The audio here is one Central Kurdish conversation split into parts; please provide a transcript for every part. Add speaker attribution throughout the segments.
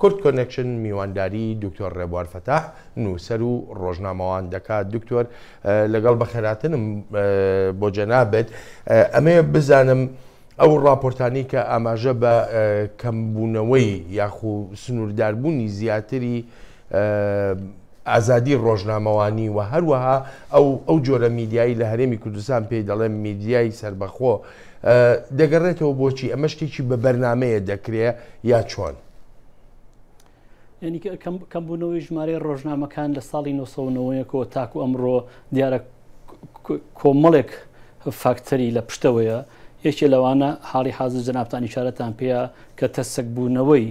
Speaker 1: کورد کۆنێکشن میوانداری دکتۆر ڕێبوار فەتاح نووسەر و ڕۆژنامەوان دەکات. دکتۆر لەگەڵ بەخێراتنم بۆ جەنابێت ئەمەیە بزانم ئەو ڕاپۆرتانی کە ئاماژە بە کەمبوونەوەی یاخو سنوورداربوونی زیاتری ئازادی ڕۆژنامەوانی و هەروەها ئەو جۆرە میدیایی لە هەرێمی کوردستان پێی دەڵێن میدیایی سربەخۆ دەگەڕێتەوە بۆچی ئەمە شتێکی بە بەرنامەیە دەکرێت یا چۆن؟
Speaker 2: یعنی کەمبوونەوەی ژمارەی ڕۆژنامەکان لە ساڵی 1990ەوە تاکو ئەمڕۆ دیارە کۆمەڵێک فاکتەری لە پشتەوەیە. یەکێ لەوانە حاڵی حازر جەنابتان ئیشارەتان پێەیە کە تەسەکبوونەوەی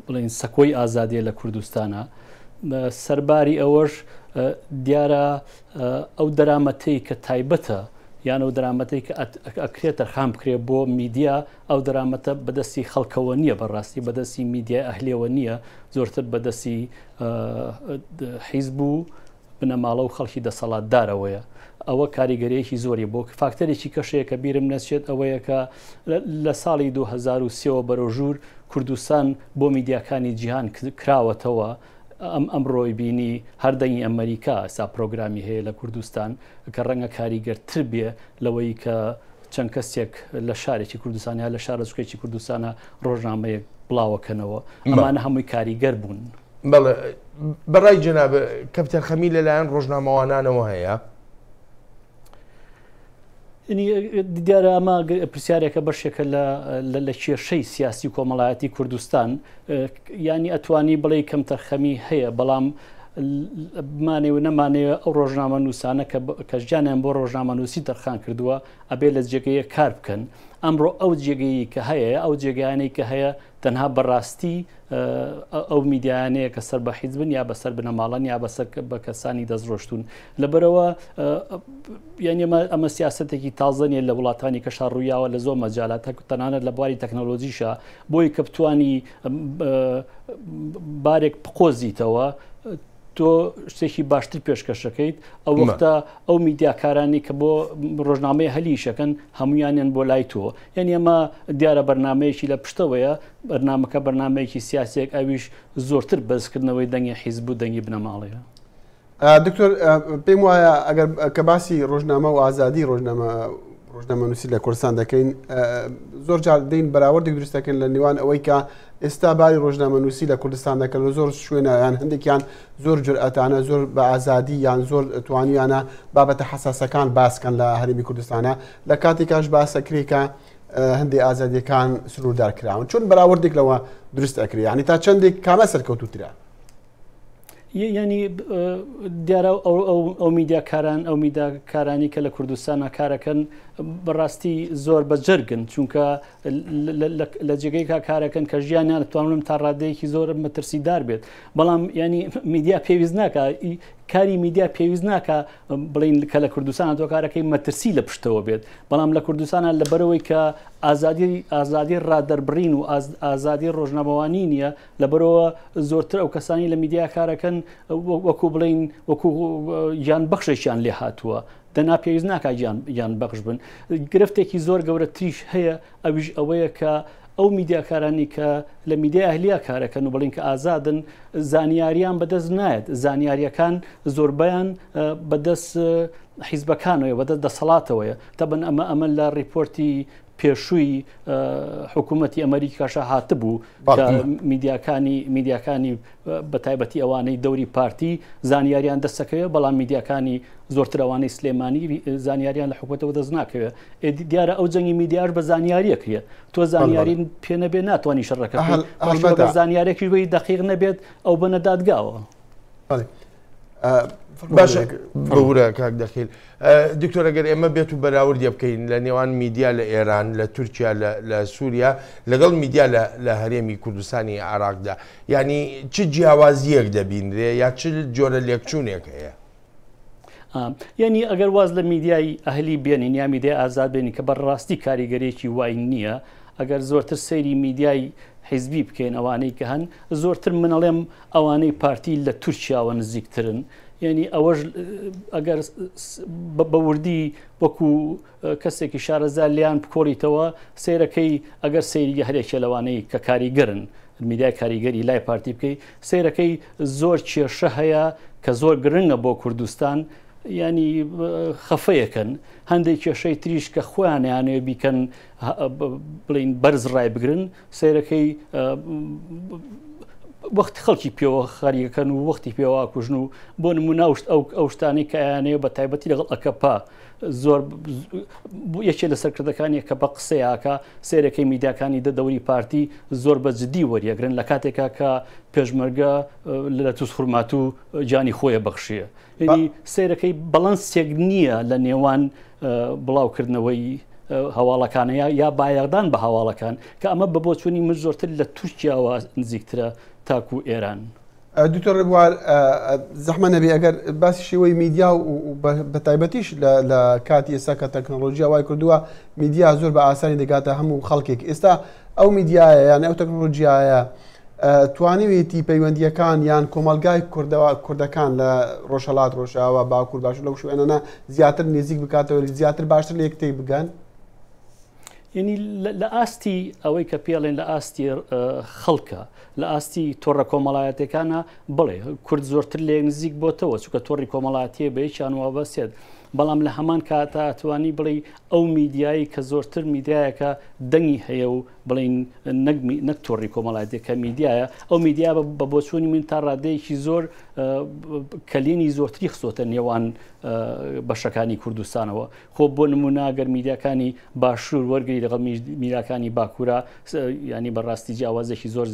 Speaker 2: بڵین سەکۆی ئازادیە لە کوردستانە. سەرباری ئەوەش دیارە ئەو دەرامەتەی کە تایبەتە یان ئەو دەرامەتەی کە ئەکرێتە خام بکرێت بۆ میدیا ئەو دەرامەتە بەدەستی خەڵکەوە نییە، بەڕاستی بەدەستی میدیای ئەهلیەوە نییە، زۆرتر بەدەستی حیزب و بنەماڵە و خەڵکی دەسەڵاتدارەوەیە. ئەوە کاریگەریەکی زۆری بۆ فاکتەرێکی کەشەیە کە بیرم نەچێت ئەوەیە کە لە ساڵی 2023 بەرەژوور کوردستان بۆ میدیاکانی جیهان کراوەتەوە. ئەمڕۆی بینی هەردەنگی ئەمریکا ئەسا پرۆگرامی هەیە لە کوردستان کە ڕەنگە کاریگەرتر بێ لەوەی کە چەند کەسێک لە شارێکی کوردستانیا لە شارە سوکێکی کوردستانە ڕۆژنامەیەک بڵاوەکەنەوە. ئەمانە هەمووی کاریگەر بوون.
Speaker 1: بەڵێ بەڕای جەناب کەپتەر خەمی لەلایەن ڕۆژنامەوانانەوە هەیە.
Speaker 2: دیارە ئەمە پرسیارێکە بەشێکە لە کێشەی سیاسی کۆمەڵایەتی کوردستان، ینی ئەتوانی بڵێ کەمتەرخەمی هەیە بەڵام بمانێ و نەمانەوە ئەو ڕۆژنامە نووسانە کە ژیانیان بۆ ڕۆژنامە نووسی تەرخان کردووە ئەبێ لە جێگەیە کار بکەن. ئەمڕۆ ئەو جێگەی کە هەیە ئەو جێگەیانەی کە هەیە تەنها بەڕاستی ئەو میدیانەیە کە سەر بە حیزبن یا بەسەر بنەماڵەن یا بەسەر بە کەسانی دەستڕۆشتون. لەبەرەوە یعنی ئەمە سیاسەتێکی تازەنیە لە وڵاتانی کەشا ڕوویاوە لە زۆر مەجالات تەنانەت لە بواری تەکنۆلۆژیشە بۆی کە بتوانی بارێک بقۆزیتەوە تۆ شتێکی باشتر پێشکەشەکەیت. ئەو وەختە ئەو میدیاکارانی کە بۆ ڕۆژنامەی هەلیشەکەن هەمویانیان بۆ لای تۆ. یعنی ئەمە دیارە بەرنمەیەکی لە پشتەوەیە، بەرنمەکە بەرنمەیەکی سیاسێک ئەویش زۆرتر بەزکردنەوەی دەنگی حیزب و دەنگی بنەماڵەیە.
Speaker 3: دکتۆر پێم وایە ئەگەر کە باسی ڕۆژنامە و ئازادی ڕۆژنامە نووسی لە کوردستان دەکەین زۆر جار دەین بەراوردێک دروستەکەن لە نێوان ئەوەی کە ئێستا باری ڕۆژنامە نووسی لە کوردستان دەکەن و زۆر شوێنە یان هەندێکیان زۆر جورئەتانە زۆر بە ئازادی یان زۆر توانیانە بابەتە حساسەکان باسکەن لە هەرێمی کوردستانە لە کاتێکاش باسەکرێکە هەندێک ئازادیەکان سنووردار کراون چۆن بەراوردێک لەوە دروست ئەکرێ ینی تا چەندێک کامە سەرکەوتوترە؟
Speaker 2: ینی دیارە ئەو میدیاکاران ئەو میدیاکارانی کە لە کوردستانە کارەکەن بەڕاستی زۆر بەجەرگن چونکە لە جێگەی کارەکەن کە ژیانیان توانم تا ڕادەیەکی زۆر مەترسیدار بێت. بەڵام ینی میدیا پێویست ناکە کاری میدیا پێویست ناکە بڵین کە لە کوردستانە تۆ کارەکەی مەترسی لە پشتەوە بێت. بەڵام لە کوردستانە لەبەرەوەی کە ئازادی ڕادەربڕین و ئازادی ڕۆژنامەوانی نییە لەبەرەوە زۆرتر ئەو کەسانی لە میدیا کارەکەن وەکو بڵین وەکو گیان بەخشێکیان لێ هاتووە دەنا پێویست ناکە گیان بەخش بن. گرفتێکی زۆر گەورە تریش هەیە ئەویش ئەوەیە کە ئەو میدیاکارانی کە لە میدیای ئەهلیا کارەکەن و بڵین کە ئازادن زانیاریان بەدەست نایەت. زانیاریەکان زۆربیان بەدەست حیزبەکانەوەیە بەدەست دەسەڵاتەوەیە. تەبەن ئەمە لە ریپۆرتی پێشووی حکوومەتی ئەمریکاشە هاتبوو کە میدیاکانی بە تایبەتی ئەوانەی دەوری پارتی زانیاریان دەستەکەوێت بەڵام میدیاکانی زۆرتر ئەوانەی سلێمانی زانیاریان لە حکوومەتەوە دەست ناکەوێت. دیارە ئەو جەنگی میدیاش بە زانیاریەکرێ تۆ زانیاری پێ نەبێ ناتوانانی شەڕەکە زانیارێکی وی دەقیق نەبێت ئەو بنە دادگاوە.
Speaker 1: باشە بەورە کاک دەخیل دکتۆر ئەگەر ئێمە بێت و بەراوردی بکەین لە نێوان میدیا لە ئێران لە تورکیا لە سووریا لەگەڵ میدیا لە هەرێمی کوردستانی عێراقدا ینی چ جیاوازیەک دەبینرێ یا چ جۆرە لێکچوونێک هەیە؟
Speaker 2: ینی ئەگەر واز لە میدیای ئەهلی بێنین یا میدیای ئازاد بێنی کە بەڕاستی کاریگەرێکی وای نییە ئەگەر زۆرتر سەیری میدیای حیزبی بکەین ئەوانەی کە هەن زۆرتر منەڵێم ئەوانەی پارتی لە تورکیاوە نزیکترن. یعنی ئەوەش ئەگەر بەوردی وەکو کەسێکی شارەزار لیان بکۆڵیتەوە سیرەکەی ئەگەر سەیری هەرێکە لەوانەی کە کاریگەرن میدیای کاریگەری لای پارتی بکەی سیرەکەی زۆر کێشە هەیە کە زۆر گرنگە بۆ کوردستان ینی خەفەیەکەن هەندێک کێشەی تریش کە خۆیانیانێ بیکەن بڵین بەرز ڕای بگرن سیرەکەی وەختی خەڵکی پێوە خەریەکەن و وەختی پێوە کوژن و بۆ نموناوشت ئەو شتانی کە یانەیە بە تایبەتی لەگەڵ ئەکەپا زۆر یەکێ لە سەرکردەکانی کە بە قسەیاکە سیرەکەی میدیاکانی دەوری پارتی زۆر بە جدی وەریەگرن لە کاتێکا کە پێشمەرگە لە تووس خورمات و جانی خۆیە بەخشیە ینی سیرەکەی بەڵەنسێک نییە لە نێوان بڵاوکردنەوەی هەواڵەکانە یا بایەغدان بە هەواڵەکان کە ئەمە بە بۆچوونی من زۆرتر لە تورکیاوە نزیکترە تاکو ئێران.
Speaker 3: دکتۆر ڕێبوار زەحمە نەبێ ئەگەر باسی شێوەی میدیا و بە تایبەتیش لە کاتی ئێستا کە تەکنۆلۆژیا وای کردووە میدیا زۆر بە ئاسانی دەگاتە هەموو خەڵکێک ئێستا ئەو میدیایە یان ئەو تەکنۆلۆژیایە توانیوێتی پەیوەندیەکان یان کۆمەلگای کوردەکان لە ڕۆژهەڵات ڕۆژاوە باکوور باشوور لەو شوێنانە زیاتر نزیک بکاتەوە زیاتر باشتر لە یەکتێک بگەن.
Speaker 2: ینی لە ئاستی ئەوەی کە پێڵێن لە ئاستی خەڵکە لە ئاستی تۆڕە کۆمەڵایەتەکانە بڵێ کورد زۆرتر لێ نزیک بۆتەوە چونکە تۆڕی کۆمەڵاتیە بە یەکیان وابەستێت بەڵام لە هەمان کاتە ئەتوانی بڵێ ئەو میدیایی کە زۆرتر میدیایەکە دەنگی هەیە و بڵین نەک تۆڕی کۆمەڵاتێکە میدیایە ئەو میدیا بە بۆچوونی من تا ڕادەیەکی زۆر کەلێنی زۆرتری خسۆتە نێوان بەشەکانی کوردستانەوە خۆ بۆ نموناگەر میدیاکانی باشوور وەرگری لەگەڵ میدیاکانی باکوورە ینی بەڕاستی جیاوازێکی زۆر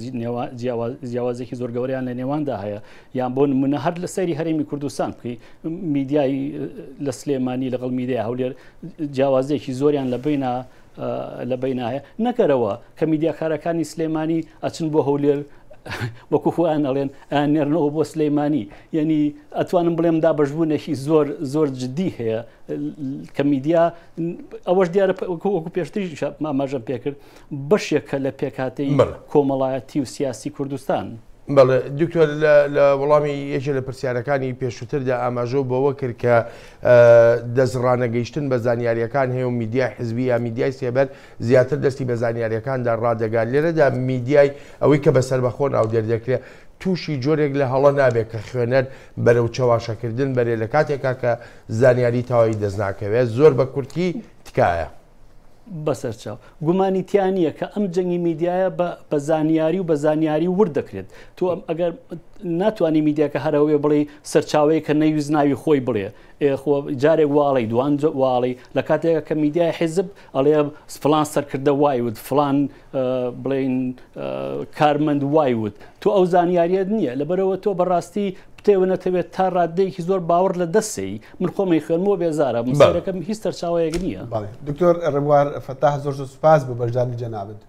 Speaker 2: جیاوازێکی زۆر گەوریان لە نێواندا هەیە یان بۆ نمونە هەر لە سەیری هەرێمی کوردستان بکەی میدیای لە سلێمانی لەگەڵ میدیای هەولێر جیاوازێکی زۆریان لە بینایە نەکەرەوە کە میدیاکارەکانی سلێمانی ئەچن بۆ هەولێر وەکو خۆیان ئەڵێن ئەنێرنەوە بۆ سلەیمانی یعنی ئەتوانم بڵێم دابەشبوونێکی زۆر جدی هەیە کە میدیا ئەوەش دیارە وەکو پێشتری ئاماژەم پێکرد بەشێکە لە پێکهاتەی کۆمەڵایەتی و سیاسی کوردستان.
Speaker 1: بەڵێ دکتۆر لە وەڵامی یەکێک لە پرسیارەکانی پێشووتردا ئاماژە بەوە کرد کە دەستڕانەگەیشتن بە زانیاریەکان هەیە و میدیای حزبی یا میدیای سێبەر زیاتر دەستی بە زانیاریەکاندا ڕادەگات لێرەدا میدیای ئەوەی کە بەسەر بەخۆ ناو دەردەکرێت تووشی جۆرێک لە هەڵە نابێت کە خوێنەر بەرەو چاواشەکردن بەرێ لە کاتێکا کە زانیاری تەواوی دەستناکەوێت زۆر بە کورتی تکایە.
Speaker 2: بەسەرچاو گومانیتیانە کە ئەم جەنگی میدیایە بە زانیاری و بە زانیاری وردەکرێت تۆ ئەگەر ناتوانانی میدیاکە هەرەوێ بڵێ سەرچاوەیە کە نەویست ناوی خۆی بڵێ جارێک واڵی دوان واڵی لە کاتێکە کە میدیای حیزب ئەڵێ فلان سەرکردە وایوت فلان بڵێن کارمەند وایوت تۆ ئەو زانیاریت نییە لەبەرەوە تۆ بەڕاستی پتێوە نەتەوێت تا ڕادەیەکی زۆر باوەڕ لە دەستی من خۆمی خوێنمەوە بێزارە مسەرەکەم هیچ سەرچاوەیەک نییە.
Speaker 3: دکتۆر ڕێبوار فەتاح زۆر سوپاس بۆ بەرژانی جەنابەت.